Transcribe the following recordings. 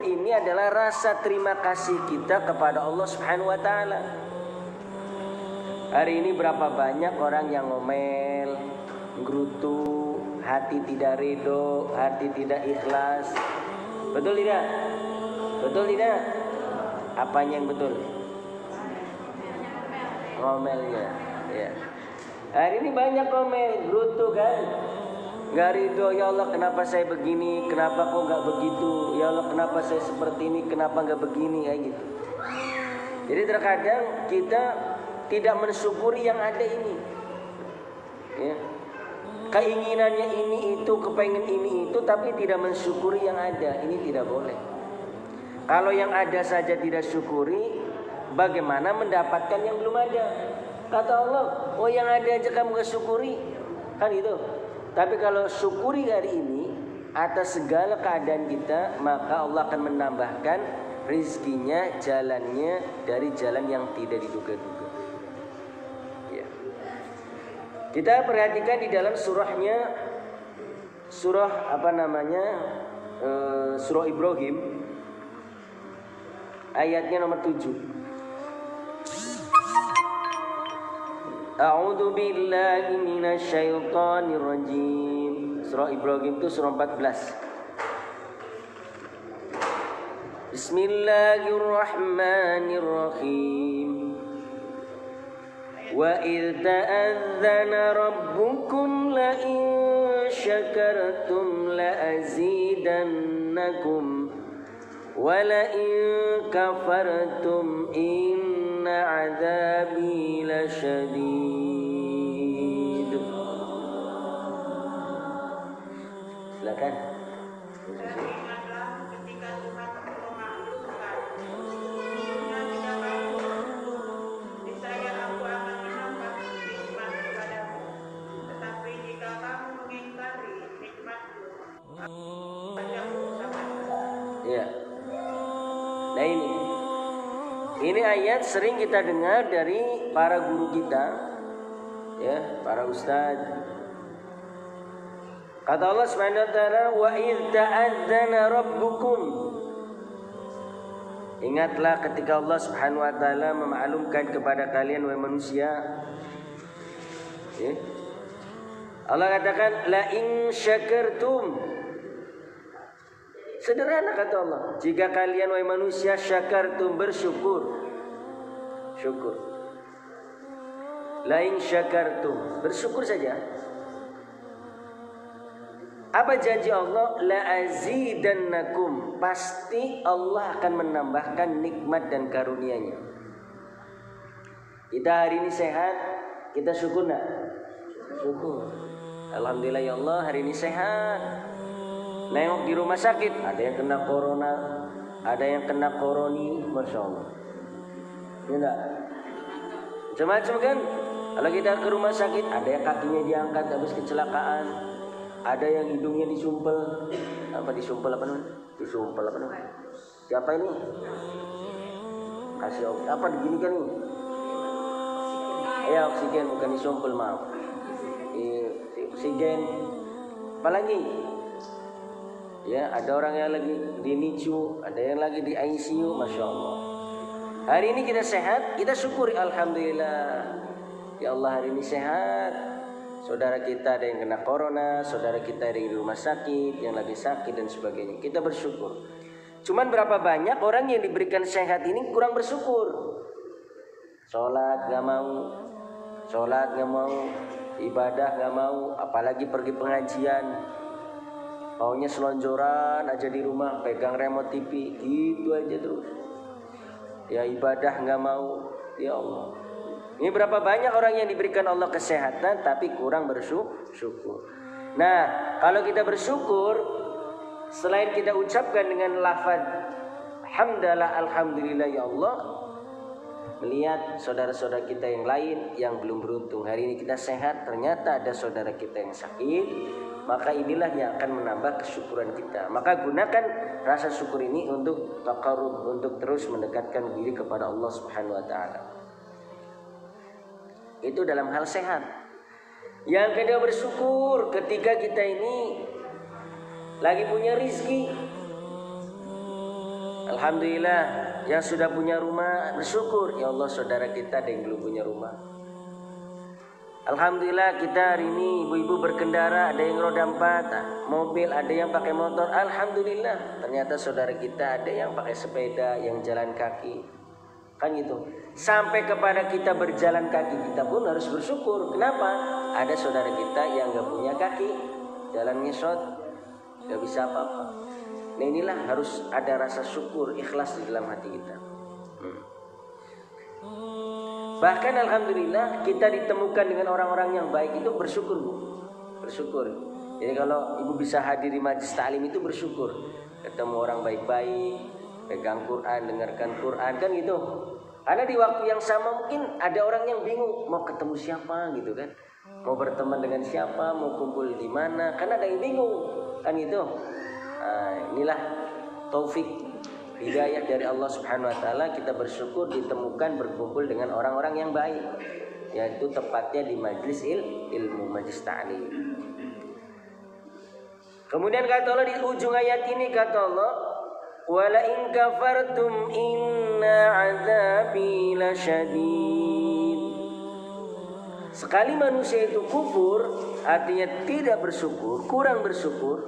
ini adalah rasa terima kasih kita kepada Allah Subhanahu wa taala. Hari ini berapa banyak orang yang ngomel, nggerutu, hati tidak ridho, hati tidak ikhlas. Betul tidak? Betul tidak? Apanya yang betul? Ngomelnya, ya. Hari ini banyak ngomel, gerutu kan? Gak ridho, ya Allah kenapa saya begini, kenapa kok gak begitu, ya Allah kenapa saya seperti ini, kenapa gak begini, kayak gitu. Jadi terkadang kita tidak mensyukuri yang ada ini, ya. Keinginannya ini itu, kepengen ini itu, tapi tidak mensyukuri yang ada. Ini tidak boleh. Kalau yang ada saja tidak syukuri, bagaimana mendapatkan yang belum ada? Kata Allah, oh yang ada aja kamu gak syukuri, kan itu. Tapi kalau syukuri hari ini atas segala keadaan kita, maka Allah akan menambahkan rizkinya, jalannya dari jalan yang tidak diduga-duga. Ya. Kita perhatikan di dalam surahnya, surah apa namanya, surah Ibrahim, ayatnya nomor 7. A'udzu billahi minasy syaithanir rajim. Surah Ibrahim itu surah 14. Bismillahirrahmanirrahim. Wa idz ta'adzana rabbukum la in syakartum la azidannakum wa la in kafartum inna 'adzabi lasyadid. Silakan. Ya. Nah ini ayat sering kita dengar dari para guru kita, ya, para ustadz. Kata Allah Subhanahu wa taala, wa idz ta'adzana rabbukum. Ingatlah ketika Allah Subhanahu wa taala memaklumkan kepada kalian wahai manusia. Ya. Allah katakan la in syakartum. Sederhana kata Allah, jika kalian wahai manusia syakartum, bersyukur. Syukur. La in syakartum, bersyukur saja. Apa janji Allah? La azidannakum, pasti Allah akan menambahkan nikmat dan karunia-Nya. Kita hari ini sehat, kita syukur enggak? Syukur. Alhamdulillah ya Allah, hari ini sehat. Nengok di rumah sakit, ada yang kena corona, ada yang kena koroni, masya Allah. Ya enggak? Macam-macam kan? Kalau kita ke rumah sakit, ada yang kakinya diangkat habis kecelakaan, ada yang hidungnya disumpel, disumpel apa namanya? Siapa ini? Kasih apa begini kan ini? Ya oksigen, bukan disumpel, maaf. Oksigen. Apalagi? Ya, ada orang yang lagi di NICU, ada yang lagi di ICU, masya Allah. Hari ini kita sehat, kita syukuri alhamdulillah. Ya Allah hari ini sehat. Saudara kita ada yang kena corona, saudara kita ada yang di rumah sakit, yang lagi sakit dan sebagainya. Kita bersyukur. Cuman berapa banyak orang yang diberikan sehat ini kurang bersyukur. Sholat gak mau, ibadah gak mau, apalagi pergi pengajian. Maunya selonjoran aja di rumah, pegang remote TV, gitu aja terus. Ya ibadah nggak mau, ya Allah. Ini berapa banyak orang yang diberikan Allah kesehatan, tapi kurang bersyukur. Nah, kalau kita bersyukur, selain kita ucapkan dengan lafaz hamdalah, alhamdulillah ya Allah, melihat saudara-saudara kita yang lain yang belum beruntung. Hari ini kita sehat, ternyata ada saudara kita yang sakit. Maka inilah yang akan menambah kesyukuran kita. Maka gunakan rasa syukur ini untuk taqarrub, untuk terus mendekatkan diri kepada Allah Subhanahu wa taala. Itu dalam hal sehat. Yang kedua bersyukur ketika kita ini lagi punya rizki. Alhamdulillah yang sudah punya rumah bersyukur. Ya Allah, saudara kita ada yang belum punya rumah. Alhamdulillah kita hari ini ibu-ibu berkendara, ada yang roda 4 mobil, ada yang pakai motor. Alhamdulillah ternyata saudara kita ada yang pakai sepeda, yang jalan kaki. Kan gitu. Sampai kepada kita berjalan kaki kita pun harus bersyukur. Kenapa? Ada saudara kita yang gak punya kaki, jalan ngesot, gak bisa apa-apa. Nah inilah harus ada rasa syukur, ikhlas di dalam hati kita. Bahkan alhamdulillah kita ditemukan dengan orang-orang yang baik itu bersyukur, Bu. Bersyukur. Jadi kalau ibu bisa hadiri majlis ta'lim itu bersyukur. Ketemu orang baik-baik, pegang Quran, dengarkan Quran, kan gitu. Karena di waktu yang sama mungkin ada orang yang bingung mau ketemu siapa gitu kan. Mau berteman dengan siapa, mau kumpul di mana, kan ada yang bingung, kan gitu. Inilah taufik hidayah dari Allah Subhanahu wa taala, kita bersyukur ditemukan berkumpul dengan orang-orang yang baik, yaitu tepatnya di majlis ilmu, majlis ta'lim. Kemudian kata Allah di ujung ayat ini, kata Allah, wala in kafartum inna adzabi lasyadid. Sekali manusia itu kufur, artinya tidak bersyukur, kurang bersyukur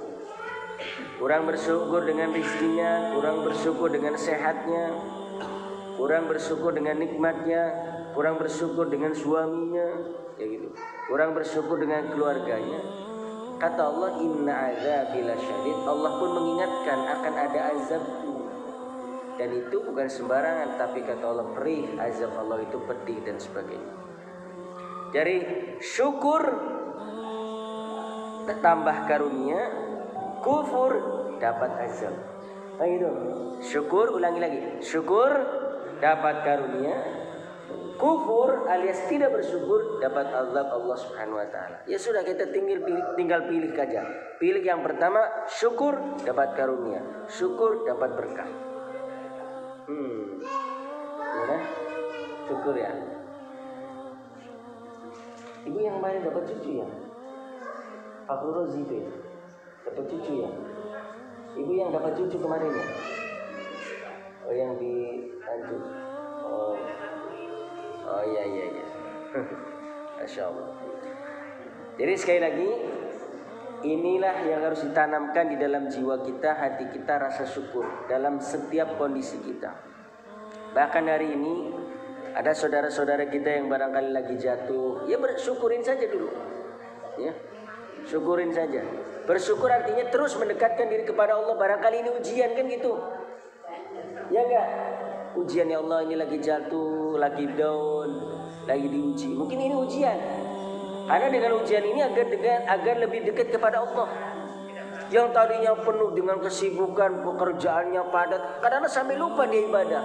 dengan rezekinya, kurang bersyukur dengan sehatnya, kurang bersyukur dengan nikmatnya, kurang bersyukur dengan suaminya, ya gitu, kurang bersyukur dengan keluarganya. Kata Allah, inna azabi lasyadid. Allah pun mengingatkan akan ada azabku, dan itu bukan sembarangan, tapi kata Allah perih, azab Allah itu pedih dan sebagainya. Jadi syukur tambah karunia, kufur dapat azab. Nah gitu. Syukur, ulangi lagi. Syukur dapat karunia, kufur alias tidak bersyukur dapat azab Allah Subhanahu wa taala. Ya sudah, kita tinggal pilih saja. Pilih yang pertama, syukur dapat karunia, syukur dapat berkah. Mana? Syukur ya. Ibu yang kemarin dapat cucu ya? Pak Rozi itu ya? Dapat cucu ya? Ibu yang dapat cucu kemarin ya? Oh yang di Tanjung. Oh iya. Masya Allah. Jadi sekali lagi, inilah yang harus ditanamkan di dalam jiwa kita, hati kita, rasa syukur dalam setiap kondisi kita. Bahkan hari ini ada saudara-saudara kita yang barangkali lagi jatuh, ya bersyukurin saja dulu, ya syukurin saja. Bersyukur artinya terus mendekatkan diri kepada Allah. Barangkali ini ujian, kan gitu, ya enggak? Ujian, ya Allah ini lagi jatuh, lagi down, lagi diuji. Mungkin ini ujian, karena dengan ujian ini agar lebih dekat kepada Allah. Yang tadinya penuh dengan kesibukan, pekerjaannya padat, kadang-kadang sampai lupa dia ibadah.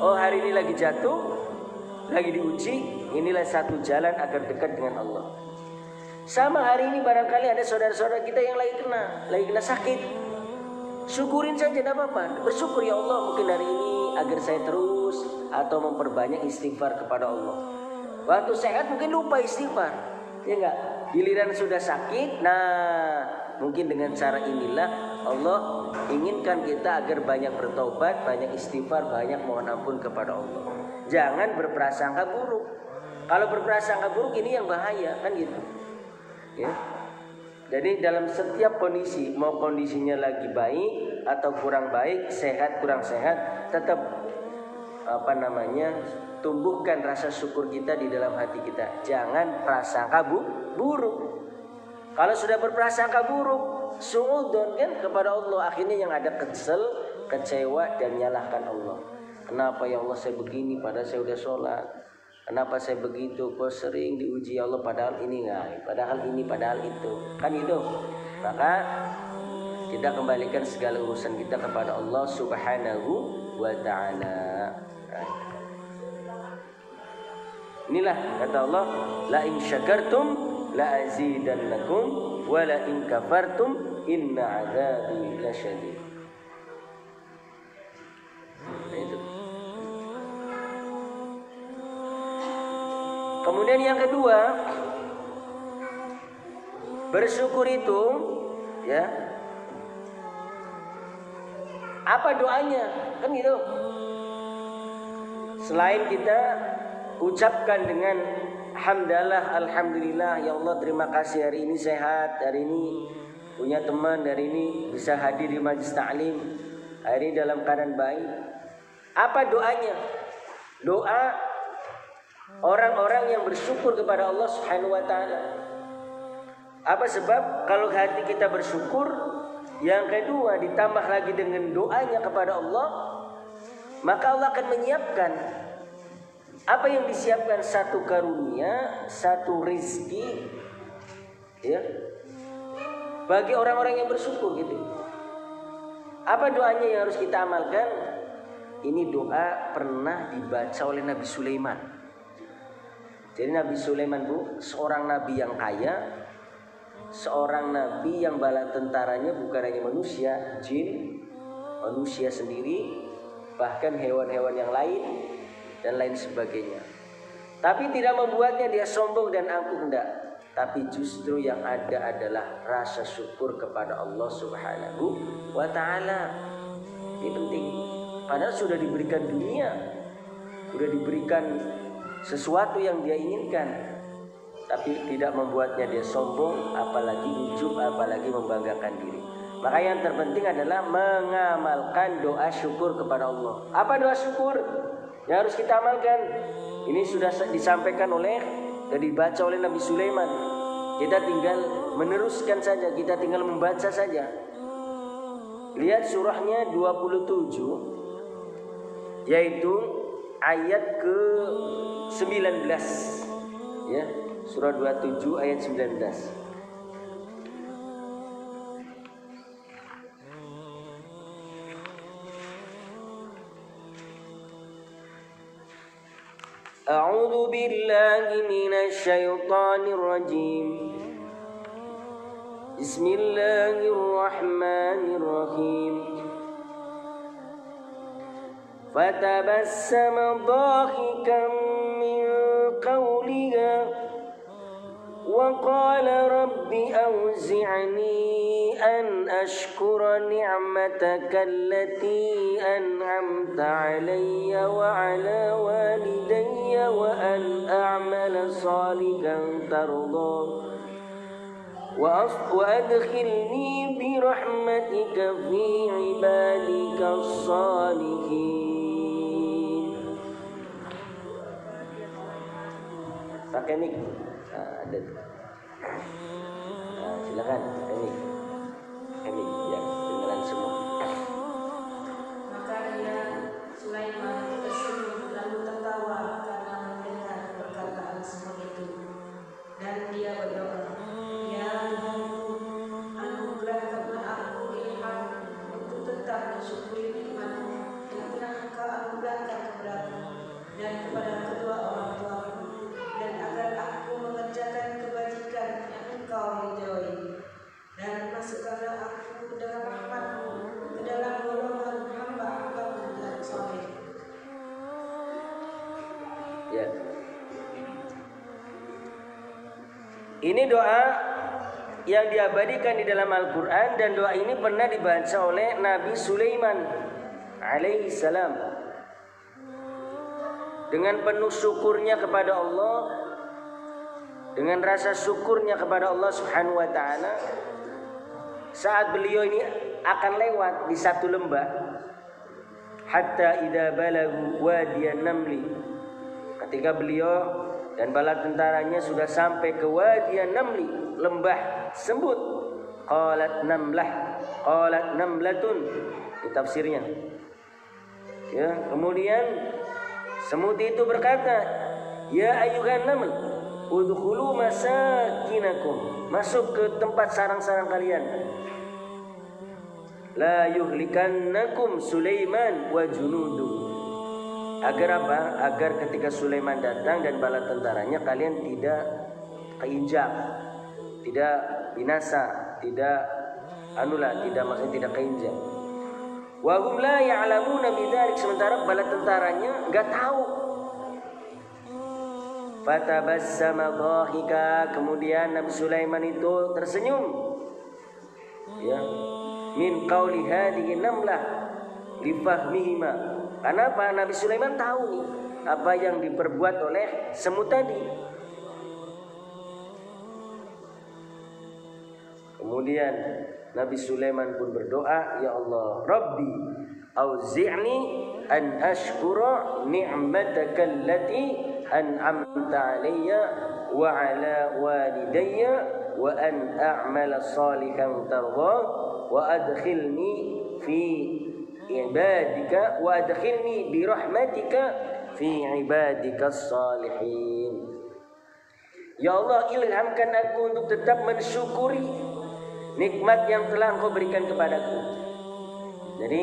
Oh hari ini lagi jatuh, lagi diuji, inilah satu jalan agar dekat dengan Allah. Sama hari ini barangkali ada saudara-saudara kita yang lagi kena sakit. Syukurin saja, tidak apa-apa. Bersyukur, ya Allah mungkin hari ini agar saya terus atau memperbanyak istighfar kepada Allah. Waktu sehat mungkin lupa istighfar, ya enggak? Giliran sudah sakit, nah mungkin dengan cara inilah Allah inginkan kita agar banyak bertobat, banyak istighfar, banyak mohon ampun kepada Allah. Jangan berprasangka buruk. Kalau berprasangka buruk ini yang bahaya, kan gitu. Ya. Jadi dalam setiap kondisi, mau kondisinya lagi baik atau kurang baik, sehat kurang sehat, tetap tumbuhkan rasa syukur kita di dalam hati kita. Jangan prasangka buruk. Kalau sudah berprasangka buruk, suudzon kan kepada Allah, akhirnya yang ada kesel, kecewa dan nyalahkan Allah. Kenapa ya Allah saya begini padahal saya udah sholat? Kenapa saya begitu? Kok sering diuji Allah padahal ini enggak, padahal ini, padahal itu. Kan itu. Maka kita kembalikan segala urusan kita kepada Allah Subhanahu wa ta'ala. Inilah kata Allah, la in syakartum la azidannakum wa la in kafartum inna adzabi lasyadid. Itu. Kemudian yang kedua, bersyukur itu ya Apa doanya? Kan gitu. Selain kita ucapkan dengan hamdalah, alhamdulillah, ya Allah terima kasih hari ini sehat, hari ini punya teman, hari ini bisa hadir di majlis ta'lim, hari ini dalam keadaan baik. Apa doanya? Doa orang-orang yang bersyukur kepada Allah Subhanahu wa taala. Apa sebab? Kalau hati kita bersyukur, yang kedua ditambah lagi dengan doanya kepada Allah, maka Allah akan menyiapkan apa yang disiapkan, satu karunia, satu rizki, ya, bagi orang-orang yang bersyukur gitu. Apa doanya yang harus kita amalkan? Ini doa pernah dibaca oleh Nabi Sulaiman. Jadi Nabi Sulaiman bu, seorang nabi yang kaya, seorang nabi yang bala tentaranya bukan hanya manusia, jin, manusia sendiri, bahkan hewan-hewan yang lain dan lain sebagainya. Tapi tidak membuatnya dia sombong dan angkuh, enggak. Tapi justru yang ada adalah rasa syukur kepada Allah Subhanahu wa taala. Ini penting. Padahal sudah diberikan dunia, sudah diberikan sesuatu yang dia inginkan, tapi tidak membuatnya dia sombong, apalagi ujub, apalagi membanggakan diri. Maka yang terpenting adalah mengamalkan doa syukur kepada Allah. Apa doa syukur yang harus kita amalkan? Ini sudah disampaikan oleh dan dibaca oleh Nabi Sulaiman. Kita tinggal meneruskan saja, kita tinggal membaca saja. Lihat surahnya 27, yaitu ayat ke-19, ya, surah 27 ayat 19. A'udzu billahi minasy syaithanir rajim. Bismillahirrahmanirrahim. Fatabassama dhahikan min qawliha wa qala rabbi awzi'ni an ashkura ni'mataka allati an'amta 'alayya wa 'ala walidayya wa an a'mala salihan tardah wa adkhilni bi rahmatika fi 'ibadika as-salihin. Pakai mic. Ada. Silakan ini ya, dengaran semua. Maka dia Sulaiman tersenyum lalu tertawa karena mendengar perkataan semua itu, dan dia berdoa, ya Tuhanku, anugerahkanlah aku ilham untuk tetap mensyukuri nikmat-Mu yang telah Engkau anugerahkan kepadaku dan kepada kedua orang tuaku, dan agar aku mengerjakan kebajikan yang Engkau ridhoi, dan masukkanlah aku dengan rahmat-Mu ke dalam golongan hamba-hamba-Mu yang saleh. Ya. Ini doa yang diabadikan di dalam Al-Quran, dan doa ini pernah dibaca oleh Nabi Sulaiman alaihi salam. Dengan penuh syukurnya kepada Allah, dengan rasa syukurnya kepada Allah Subhanahu wa taala, saat beliau ini akan lewat di satu lembah, hatta idza balagu wadiyan namli, ketika beliau dan bala tentaranya sudah sampai ke wadiyan namli, lembah semut, qalat namlatun, di tafsirnya, ya, kemudian semut itu berkata, ya ayyuhan naml udkhulu masakinakum, masuk ke tempat sarang-sarang kalian, la yuhlikannakum Sulaiman wa junudu. Agar apa? Agar ketika Sulaiman datang dan bala tentaranya, kalian tidak keinjak, tidak binasa, tidak maksudnya tidak keinjak. Wa hum la ya'lamuna bidzalik, sementara bala tentaranya enggak tahu. Fatabassama dhahika, kemudian Nabi Sulaiman itu tersenyum, ya, min qauli hadhihi namlah, lifahmihima. Karena apa? Nabi Sulaiman tahu nih apa yang diperbuat oleh semut tadi. Kemudian Nabi Sulaiman pun berdoa, ya Allah, Rabbi auzi'ni an ashkura ni'mataka allati an'amta alayya wa ala walidayya wa an a'mala salihan tardah wa adkhilni fi ibadika wa adkhilni bi rahmatika fi ibadika salihin. Ya Allah, ilhamkan aku untuk tetap mensyukuri nikmat yang telah Engkau berikan kepadaku. Jadi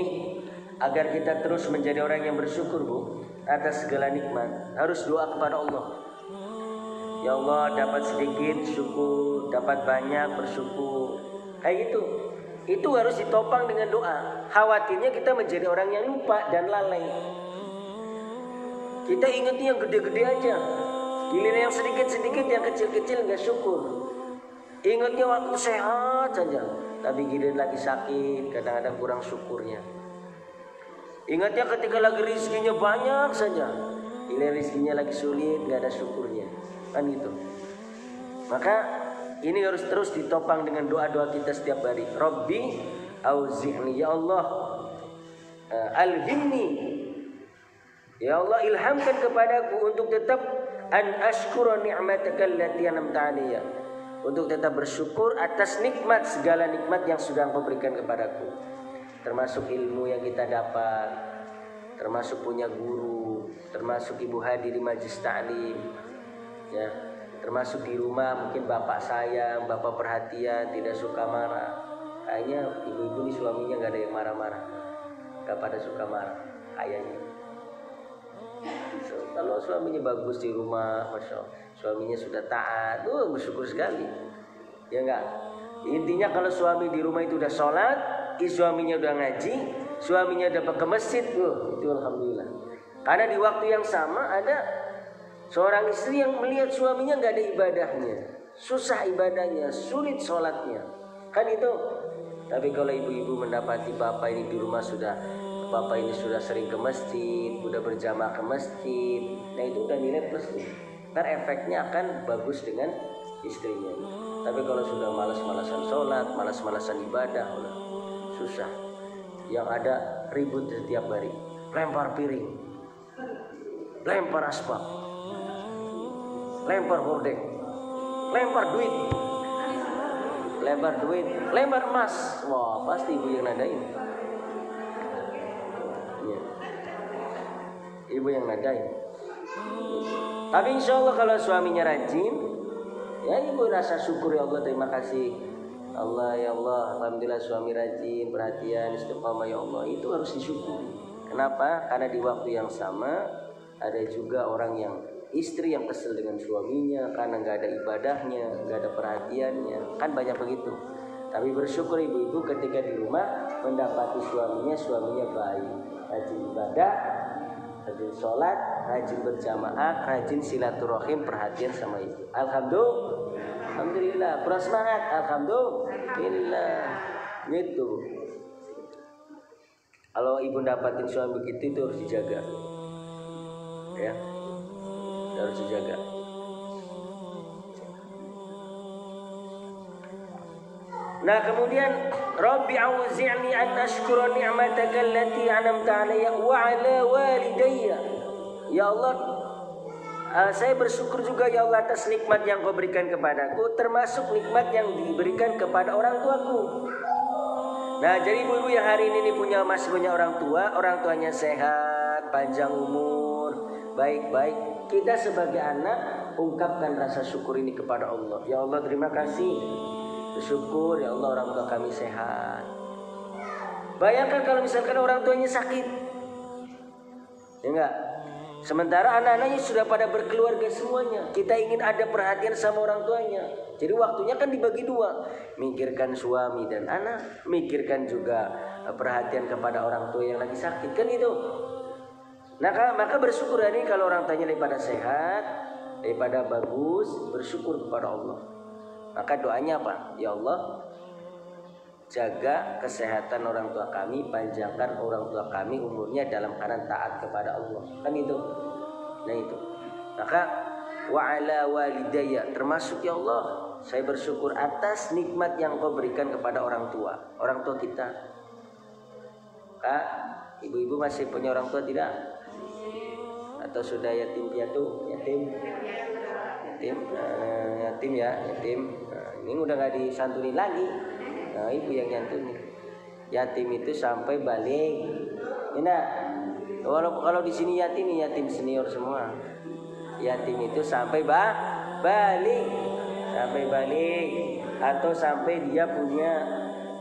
agar kita terus menjadi orang yang bersyukur, Bu, atas segala nikmat, harus doa kepada Allah. Ya Allah, dapat sedikit syukur, dapat banyak bersyukur. Kayak gitu. Itu harus ditopang dengan doa. Khawatirnya kita menjadi orang yang lupa dan lalai. Kita ingatnya yang gede-gede aja. Giliran yang sedikit-sedikit, yang kecil-kecil nggak syukur. Ingatnya waktu sehat saja, tapi giliran lagi sakit, kadang-kadang kurang syukurnya. Ingatnya ketika lagi rizkinya banyak saja, giliran rizkinya lagi sulit, nggak ada syukurnya. Kan gitu. Maka ini harus terus ditopang dengan doa-doa kita setiap hari. Rabbi auzi'ni, ya Allah, alhimni, ya Allah, ilhamkan kepadaku untuk tetap an ashkura ni'mataka allati an'amta alayya, untuk tetap bersyukur atas nikmat, segala nikmat yang sudah Engkau berikan kepadaku, termasuk ilmu yang kita dapat, termasuk punya guru, termasuk ibu hadir di majlis ta'lim, ya, termasuk di rumah mungkin bapak sayang, bapak perhatian, tidak suka marah. Kayaknya ibu-ibu ini suaminya nggak ada yang marah-marah, nggak pada suka marah kayaknya. So, kalau suaminya bagus di rumah, masya Allah, suaminya sudah taat, bersyukur sekali, ya enggak. Intinya kalau suami di rumah itu udah sholat, suaminya udah ngaji, suaminya udah ke masjid, itu alhamdulillah. Karena di waktu yang sama ada seorang istri yang melihat suaminya nggak ada ibadahnya, susah ibadahnya, sulit sholatnya, kan itu. Tapi kalau ibu-ibu mendapati bapak ini di rumah bapak ini sudah sering ke masjid, sudah berjamaah ke masjid, nah itu udah nilai plus nih. Ntar efeknya akan bagus dengan istrinya. Tapi kalau sudah malas-malasan sholat, malas-malasan ibadah, udah susah. Yang ada ribut setiap hari, lempar piring, lempar aspal, lempar hordeng, lempar duit, lempar emas. Wah, pasti ibu yang nadain. Ya. Ibu yang nadain. Tapi insya Allah kalau suaminya rajin, ya ibu rasa syukur, ya Allah, terima kasih Allah, ya Allah, alhamdulillah suami rajin, perhatian, istiqamah, ya Allah. Itu harus disyukuri. Kenapa? Karena di waktu yang sama ada juga orang yang istri yang kesel dengan suaminya karena nggak ada ibadahnya, nggak ada perhatiannya, kan banyak begitu. Tapi bersyukur ibu-ibu ketika di rumah mendapati suaminya baik, rajin ibadah, rajin sholat, rajin berjamaah, rajin silaturahim, perhatian sama ibu. Alhamdulillah, kurang semangat, alhamdulillah, gitu. Kalau ibu dapatin suami begitu, itu harus dijaga, ya, harus dijaga. Nah kemudian Rabbi auzi'ni an ashkura ni'mataka allati an'amta 'alayya wa 'ala walidayya. Ya Allah, saya bersyukur juga ya Allah atas nikmat yang Kau berikan kepadaku, termasuk nikmat yang diberikan kepada orang tuaku. Nah jadi ibu-ibu yang hari ini masih punya orang tuanya sehat, panjang umur, baik-baik, kita sebagai anak ungkapkan rasa syukur ini kepada Allah. Ya Allah, terima kasih, bersyukur ya Allah orang tua kami sehat. Bayangkan kalau misalkan orang tuanya sakit, ya enggak? Sementara anak-anaknya sudah pada berkeluarga semuanya. Kita ingin ada perhatian sama orang tuanya. Jadi waktunya kan dibagi dua. Mikirkan suami dan anak, mikirkan juga perhatian kepada orang tua yang lagi sakit, kan itu. Nah, maka bersyukur ini kalau orang tuanya daripada sehat, daripada bagus, bersyukur kepada Allah. Maka doanya apa? Ya Allah, jaga kesehatan orang tua kami, panjangkan orang tua kami umurnya dalam keadaan taat kepada Allah. Kan itu. Nah itu. Maka wa ala walidayya, termasuk ya Allah, saya bersyukur atas nikmat yang Kau berikan kepada orang tua kita. Kak, ibu-ibu masih punya orang tua tidak? Atau sudah yatim piatu? Yatim ya, yatim. Nah, ini udah nggak disantuni lagi. Nah, ibu yang nyantuni. Yatim itu sampai balik. Nah, kalau di sini yatim senior semua. Yatim itu sampai balik, atau sampai dia punya,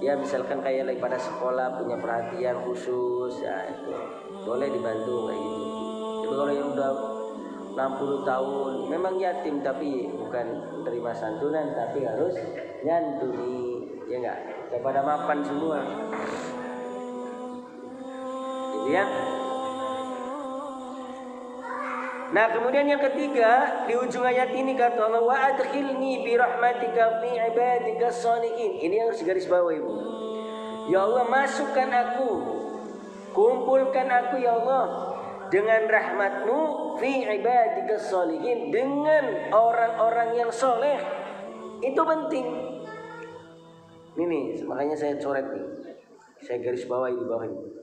ya misalkan kayak lagi pada sekolah punya perhatian khusus, ya itu boleh dibantu kayak gitu. Tapi kalau yang udah 60 tahun memang yatim tapi bukan menerima santunan, tapi harus nyantuni, ya enggak? Daripada mapan semua. Gitu ya. Nah, kemudian yang ketiga, di ujung ayat ini kata Allah, wa adkhilni bi rahmatika fi ibadika shalihin. Ini yang harus garis bawah, Ibu. Ya Allah, masukkan aku, kumpulkan aku ya Allah dengan rahmat-Mu fi ibadika sholihin, dengan orang-orang yang soleh. Itu penting. Ini makanya saya coret nih. Saya garis bawahi di bawah ini.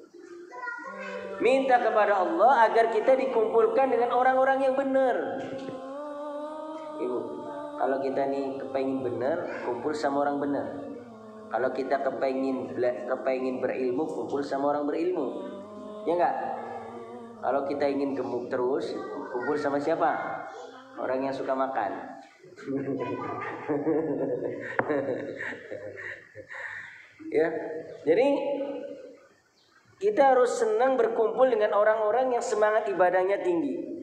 Minta kepada Allah agar kita dikumpulkan dengan orang-orang yang benar. Ibu, kalau kita nih kepengin benar, kumpul sama orang benar. Kalau kita kepengin berilmu, kumpul sama orang berilmu. Ya enggak? Kalau kita ingin gemuk terus, kumpul sama siapa? Orang yang suka makan. Ya, jadi kita harus senang berkumpul dengan orang-orang yang semangat ibadahnya tinggi.